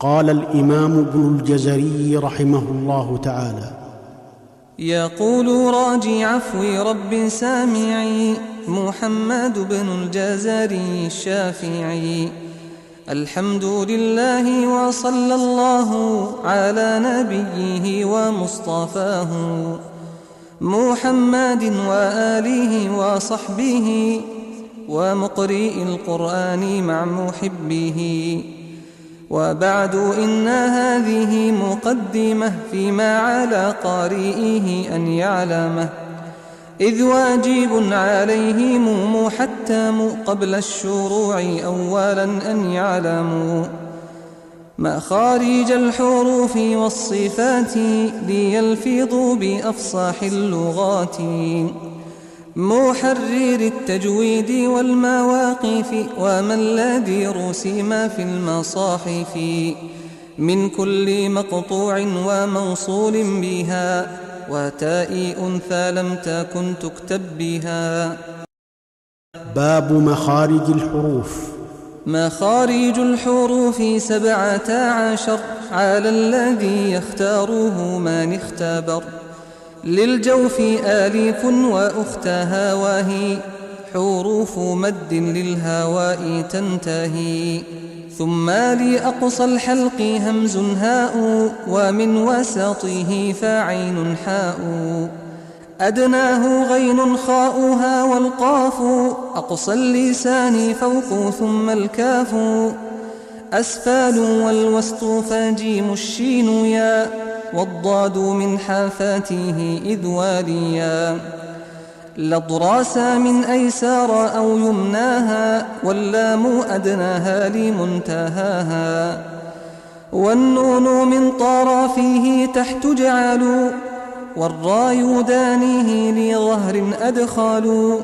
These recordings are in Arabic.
قال الإمام ابن الجزري رحمه الله تعالى: يقول راجي عفو رب سامعي محمد بن الجزري الشافعي: الحمد لله وصلى الله على نبيه ومصطفاه محمد وآله وصحبه ومقرئ القرآن مع محبه. وبعد إن هذه مقدمة فيما على قارئه أن يعلمه، إذ واجب عليهم محتم قبل الشروع أولا أن يعلموا مخارج الحروف والصفات ليلفظوا بأفصاح اللغات، محرر التجويد والمواقف وما الذي رسم في المصاحف من كل مقطوع وموصول بها وتاء أنثى لم تكن تكتب بها. باب مخارج الحروف. مخارج الحروف 17 على الذي يختاره من اختبر، للجوف آليف وأختها وهي حروف مد للهواء تنتهي، ثم لأقصى الحلق همز هاء ومن وسطه فعين حاء، أدناه غين خاؤها والقاف، أقصى اللسان فوق ثم الكاف، أسفال والوسط فجيم الشين يا، والضاد من حافاته إذ واليا، الأضراس من أيسار أو يمناها، واللام أدناها لمنتهاها، والنون من طرفه تحت جعلوا، والراء دانيه لظهر أدخلوا،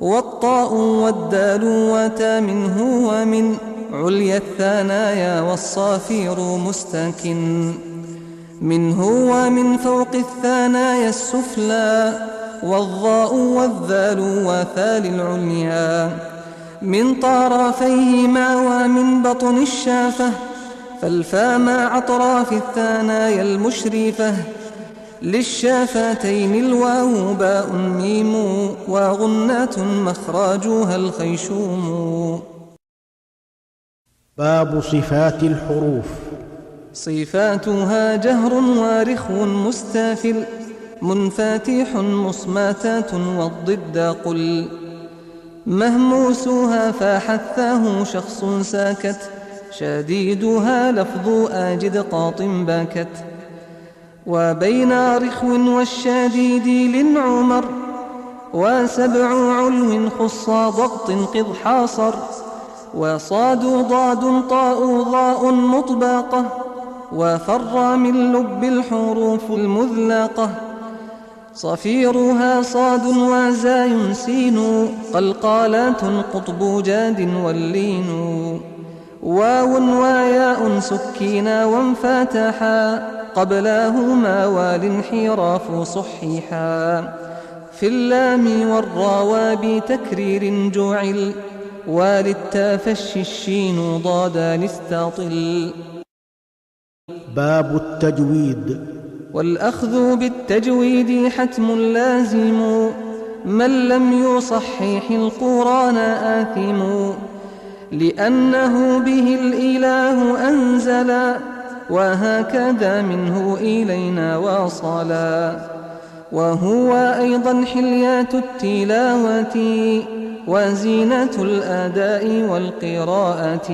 والطاء والدال وتا منه ومن عليا الثنايا، والصافير مستكن منه ومن فوق الثنايا السفلى، والضاء والذال وثال العليا من طرفيهما ومن بطن الشافة، فالفاء مع أطراف الثنايا المشرفة، للشافتين الواو باء ميم، وغنة مخرجها الخيشوم. باب صفات الحروف. صفاتها جهر ورخو مستافل، منفاتح مصماتات والضد قل، مهموسها فحثاه شخص ساكت، شديدها لفظ آجد قاط باكت، وبين رخو والشديد للعمر، وسبع علو خص ضغط قض حاصر، وصاد ضاد طاء ضاء مطبقة، وفر من لب الحروف المذلقة، صفيرها صاد وزاي سين، قلقالات قطب جاد واللين، واو وياء سكينا وانفتحا، قبلاهما والانحراف صحيحا، في اللام والراء بتكرير جعل، وللتافش الشين ضادا لاستطل. باب التجويد. والأخذ بالتجويد حتم لازم، من لم يصحح القرآن آثم، لأنه به الإله أنزلا، وهكذا منه إلينا واصلا، وهو أيضا حليات التلاوة وزينة الأداء والقراءة،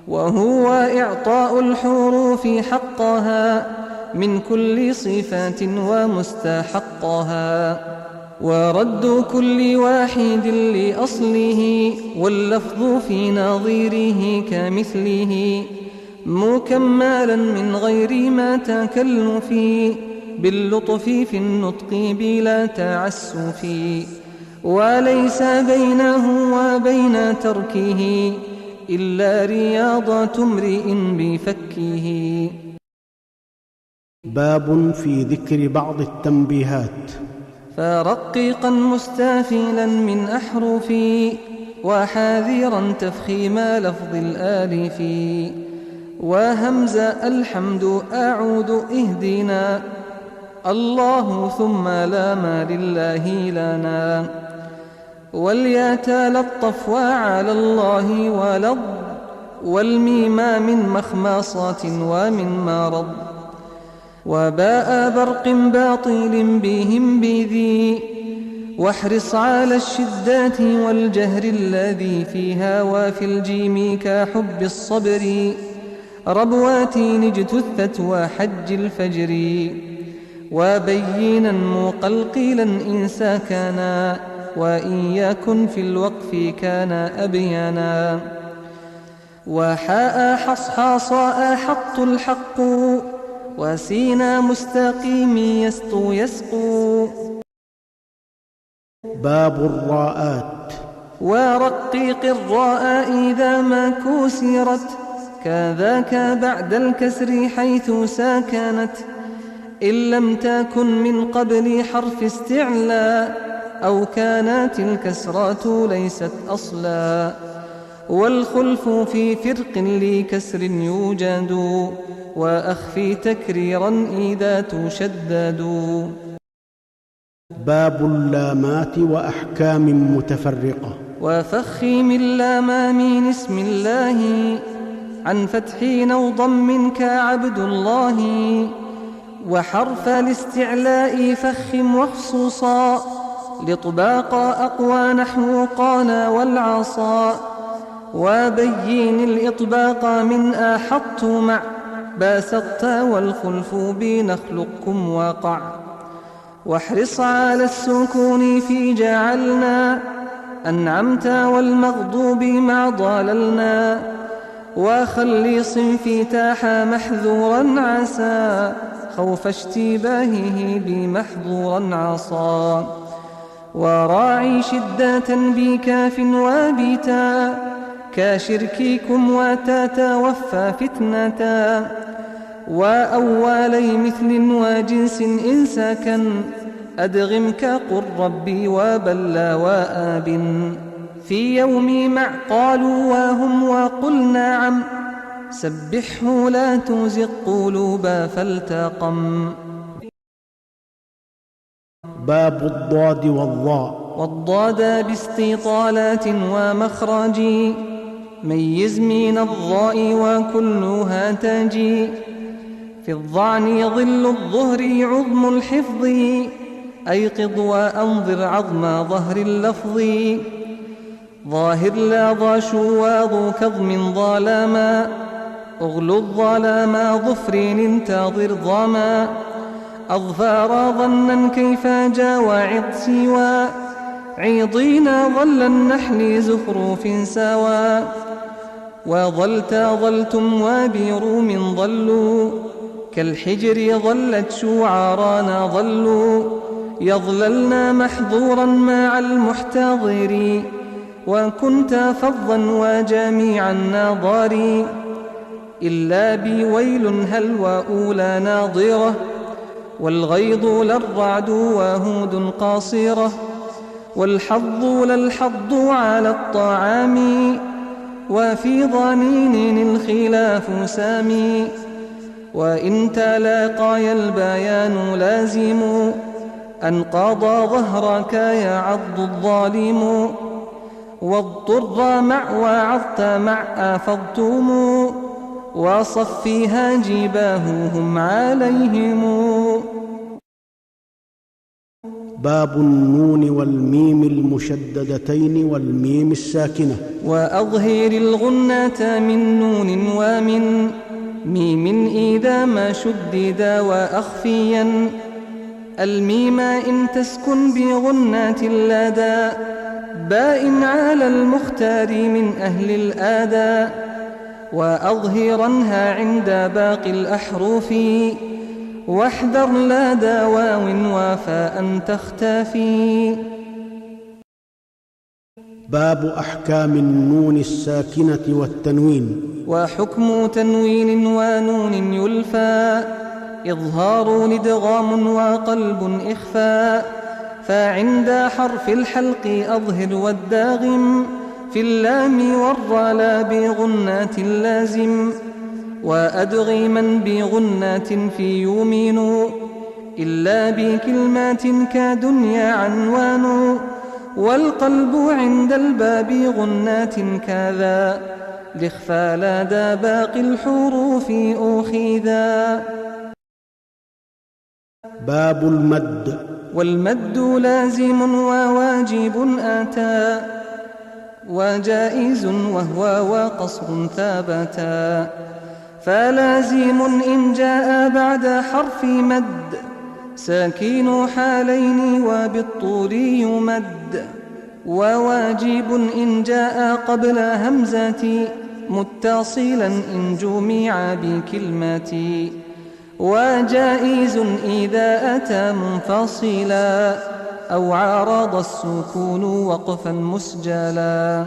وهو إعطاء الحروف حقها من كل صفات ومستحقها، ورد كل واحد لأصله، واللفظ في نظيره كمثله، مكملا من غير ما تكلف، باللطف في النطق بلا تعسف، وليس بينه وبين تركه إلا رياضة امرئ بفكه. باب في ذكر بعض التنبيهات. فرققا مستافلا من أحرفي، وحاذرا تفخيم لفظ الآلف وهمز الحمد أعود اهدنا الله ثم لا ما لله لنا والياء تلطف وعلى الله ولض والميم من مخماصات ومن مرض وباء برق باطل بهم بذي واحرص على الشدات والجهر الذي فيها وفي الجيم كحب الصبر ربواتين اجتثت وحج الفجر وبينا مقلقلا إن سكنا وإن يكن في الوقف كان أبينا وحاء حصحاصاء حط الحق وسينا مستقيم يسطو يسقو. باب الراءات. ورقيق الراء إذا ما كسرت كذاك بعد الكسر حيث ساكنت إن لم تكن من قبل حرف استعلاء أو كانت الكسرات ليست أصلا والخلف في فرق لكسر يوجد وأخفي تكريرا إذا تشدد. باب اللامات وأحكام متفرقة. وفخم اللام من اسم الله عن فتح أو ضم كعبد الله وحرف الاستعلاء فخم وخصوصا لطباق أقوى نحو قال والعصا وبين الإطباق من أحط مع باسطت والخلف بنخلقكم وقع واحرص على السكون في جعلنا أنعمت والمغضوب مع ضللنا وخلي صنفي تاح محذورا عسى خوف اشتباهه بمحظورا عصا وراعي شدة بكاف وبتا كشرككم وتتوفى فتنة وأولي مثل وجنس إن سكن أدغم كقل ربي وبلى وآب في يوم مع قالوا وهم وقل نعم سبحه لا تزغ قلوبا فالتقم. باب الضاد والضاء. والضاد باستطالات ومخرج ميز من الضاء وكلها تجي في الضعن ظل الظهر عظم الحفظ أيقظ وأنظر عظم ظهر اللفظ ظاهر لا ضا شواظ كظم ظلاما أغلو الظلاما ظفر انتظر ظما أظفار ظنا كيف جاوعظ سوى عيضين ظل النحل زخرف سوا وظلت ظلتم وبروم ظلوا كالحجر ظلت شعرانا ظلوا يظللن محظورا مع المحتضر وكنت فظا وجميع النظار إلا بويل هل وأولى ناظرة والغيظ للرعد وهود قاصرة والحظ للحظ على الطعام وفي ضنين الخلاف سامي وإن تلاقى البيان لازم أن قضى ظهرك يعض الظالم واضطر مع وعظت مع أفضتم وصفيها جباههم عليهم. باب النون والميم المشددتين والميم الساكنة. وأظهر الغنة من نون ومن ميم إذا ما شددا وأخفيا الميم إن تسكن بغنة اللدى باء على المختار من أهل الآداء وأظهرنها عند باقي الأحرف واحذر لدى واو وفاء تختفي. باب أحكام النون الساكنة والتنوين. وحكم تنوين ونون يلفى إظهار لدغام وقلب إخفاء فعند حرف الحلق أظهر والداغم في اللام والراء بغنات اللازم وأدغما بغنات في يمين إلا بكلمات كدنيا عنوان والقلب عند الباب غنات كذا لإخفى لدى باقي الحروف أخذا. باب المد. والمد لازم وواجب أتى وجائز وهو وقصر ثابتا فلازم إن جاء بعد حرف مد ساكن حالين وبالطول يمد وواجب إن جاء قبل همزة متصلا إن جمع بكلمة وجائز إذا أتى منفصلا أو عارض السكون وقفا مسجلا.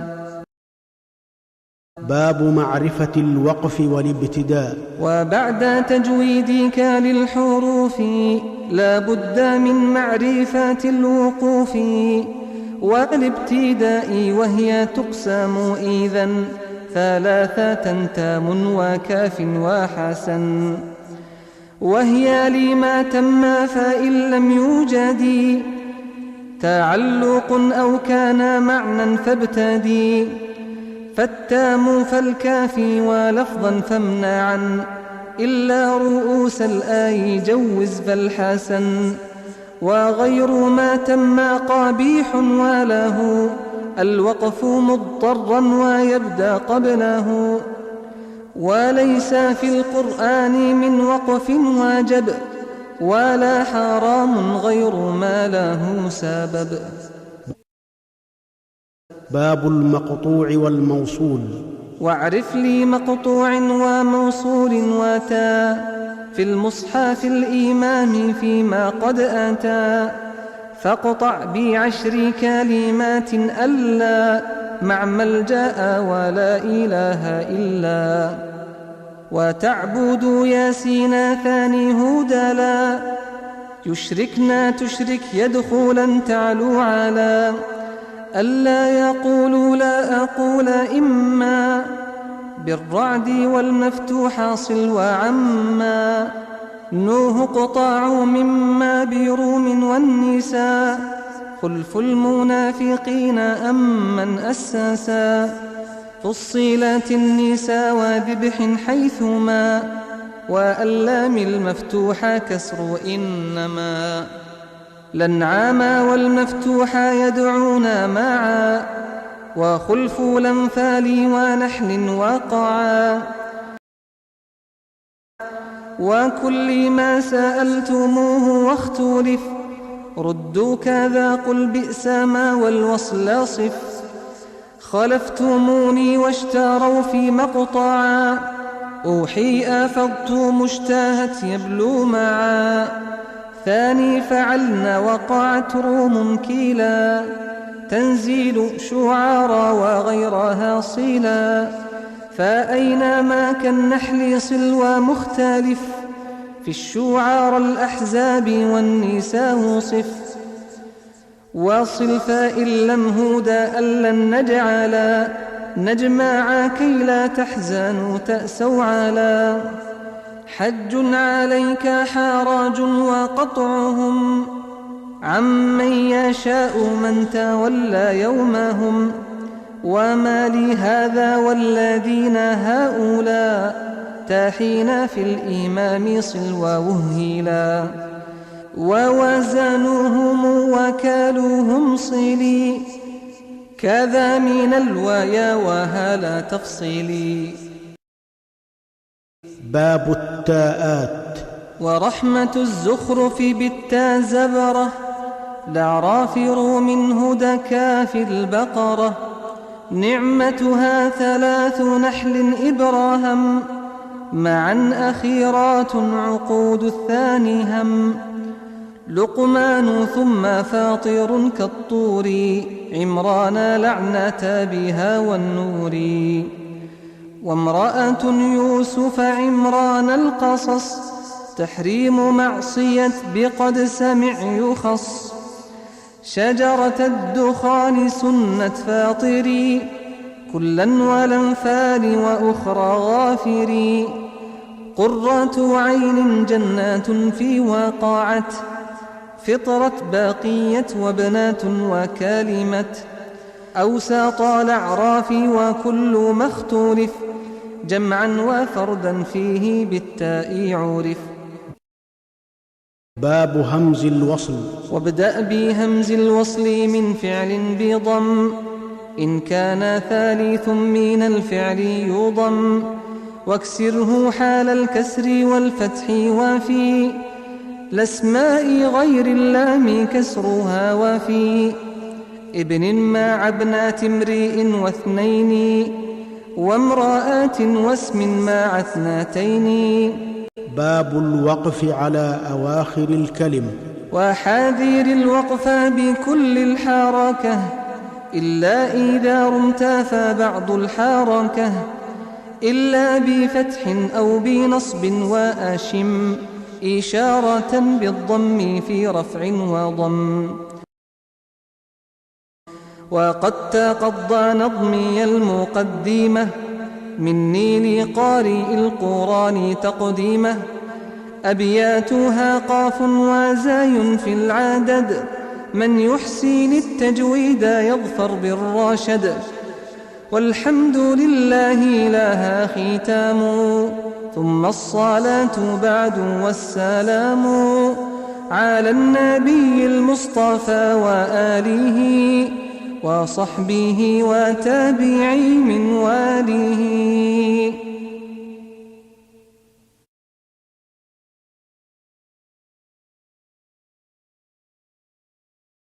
باب معرفة الوقف والابتداء. وبعد تجويدك للحروف لا بد من معرفة الوقوف والابتداء وهي تقسم إذن ثلاثة تام وكاف وحسن وهي لما تم فإن لم يوجد تعلق أو كان معنى فابتدي فالتام فالكافي ولفظا فامنعا إلا رؤوس الآي جوز فالحسن وغير ما تم قبيح وله الوقف مضطرا ويبدأ قبله وليس في القرآن من وقف واجب ولا حرام غير ما له سبب. باب المقطوع والموصول. واعرف لي مقطوع وموصول وتا في المصحف الإمام فيما قد أتى فاقطع ب10 كلمات ألا مع ملجأ ولا إله إلا وتعبد ياسين ثاني هدلا يشركنا تشرك يدخلا تعلو على ألا يقول لا أقول إما بالرعد والمفتوح صل وعما نوح قطاع مما بروم والنساء خلف المنافقين أمن أساسا فصلت النساء وذبح حيثما وألام المفتوح كسر إنما الأنعام والمفتوح يدعون معا وخلف الأنفال ونحل وقعا وكل ما سألتموه واختلف ردوا كذا قل بئس ما والوصل صف خلفتموني واشتروا في مقطعا أوحي أفضت مشتاهت يبلو معا ثاني فعلنا وقعت روم كيلا تنزيل شعارا وغيرها صلا فأينما كالنحل صلوى مختلف في الشعار الأحزاب والنساء صف واصل فإن لم هدى ألن نجعلا نجمع كي لا تحزنوا تأسوا على حج عليك حراج وقطعهم عمن يشاء من تولى يومهم وما لي هذا والذين هؤلاء تاحين في الإمام صلوا وهيلا ووزنوهم وكالوهم صلي كذا من الوايا وهلا تفصيلي. باب التاءات. ورحمة الزخرف بالتا زبرة لعرافر من هدى كاف البقرة نعمتها 3 نحل إبراهم معا أخيرات عقود الثاني هم لقمان ثم فاطر كالطور عمران لعنة بها والنور وامرأة يوسف عمران القصص تحريم معصية بقد سمع يخص شجرة الدخان سنة فاطري كلا والأنفال وأخرى غافري. قرة عين جنات في وقعت، فطرت باقية وبنات وكالمت. أوساط الأعراف وكل ما اختلف، جمعا وفردا فيه بالتاء عرف. باب همز الوصل. وابدأ بهمز الوصل من فعل بضم، إن كان ثالث من الفعل يضم، واكسره حال الكسر والفتح وفي الأسماء غير اللام كسرها وفي ابن مع ابنات امرئ واثنين، وامرأات واسم مع اثنتين. باب الوقف على أواخر الكلم. وحاذر الوقف بكل الحركة، إلا إذا رمت فبعض الحركة، إلا بفتح أو بنصب وأشم، إشارة بالضم في رفع وضم. وقد تقضى نظمي المقدمة، مني لقارئ القرآن تقديمه. أبياتها قاف وزاي في العدد، من يحسن التجويد يظفر بالرشد. والحمد لله لها ختام، ثم الصلاة بعد والسلام، على النبي المصطفى وآله وصحبه وتابعي من واله.